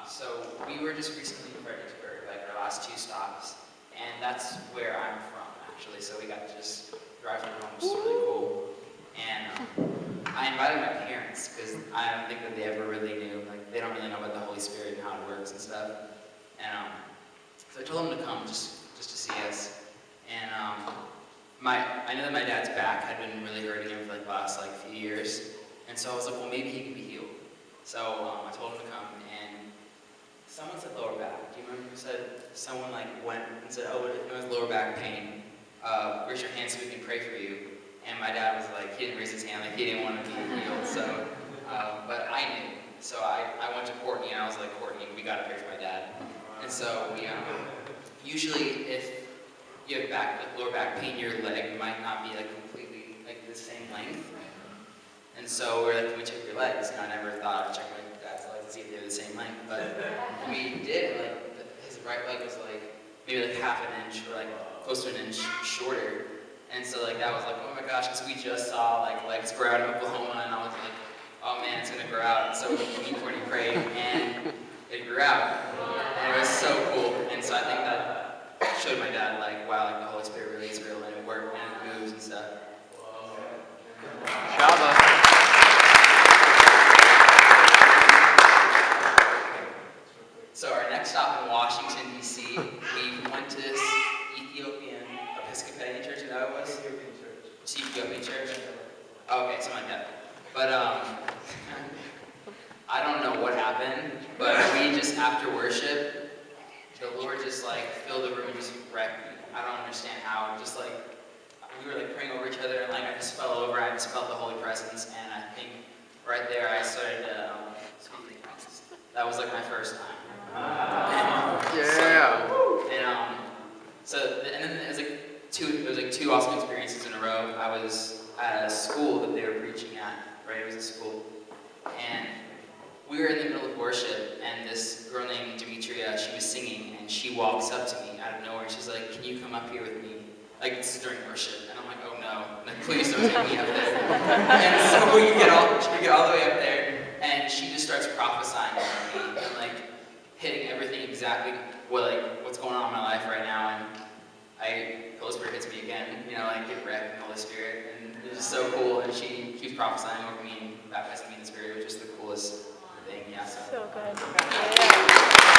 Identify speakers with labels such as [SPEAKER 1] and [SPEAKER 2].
[SPEAKER 1] So we were just recently in Fredericksburg, like our last 2 stops, and that's where I'm from, actually. So we got to just drive through home, which is really cool. And I invited my parents because I don't think that they ever really knew, like they don't really know about the Holy Spirit and how it works and stuff. And so I told them to come just to see us. And I know that my dad's back had been really hurting him for like the last few years, and so I was like, well, maybe he can be healed. So I told him to come, and someone said lower back. Do you remember who said? Someone went and said, oh, if it was lower back pain, raise your hand so we can pray for you. And my dad was like, he didn't raise his hand, he didn't want to be healed. So, but I knew. So I went to Courtney, and I was like, Courtney, we got to pray for my dad. And so we usually, if you have lower back pain, your leg might not be completely the same length. And so we're like, can we check your legs? And I never thought I'd check my dad's legs to see if they were the same length. But we did. His right leg was maybe half an inch or close to an inch shorter. And so that was oh my gosh, because we just saw legs grow out in Oklahoma, and I was like, oh man, it's gonna grow out. And so me and Courtney prayed, and it grew out, and it was so cool. And so I think that showed my dad wow, the Holy Spirit really is real, and it worked, and it moves and stuff.
[SPEAKER 2] Shabba.
[SPEAKER 1] So our next stop in Washington, D.C., we went to this Ethiopian Episcopalian church, is that what it was? Ethiopian church? Okay, something like that. But I don't know what happened, but we just, after worship, the Lord just filled the room and just wrecked me. I don't understand how, just we were praying over each other, and I just fell over, I just felt the Holy Presence, and I think right there I started to speak in tongues. That was my first time.
[SPEAKER 2] Yeah.
[SPEAKER 1] And then it was two awesome experiences in a row. I was at a school that they were preaching at, right? It was a school. And we were in the middle of worship, and this girl named Demetria, she was singing, and she walks up to me out of nowhere, and she's like, can you come up here with me? This is during worship. And I'm like, oh no, please don't take me up there. And so we get all the way up there, and she just starts prophesying over me, and hitting everything exactly what's going on in my life right now. And the Holy Spirit hits me again, get wrecked in the Holy Spirit, and it was just so cool. And she was prophesying over me and baptizing me in the Spirit, which is the coolest thing. Yeah.
[SPEAKER 3] So good. Yeah.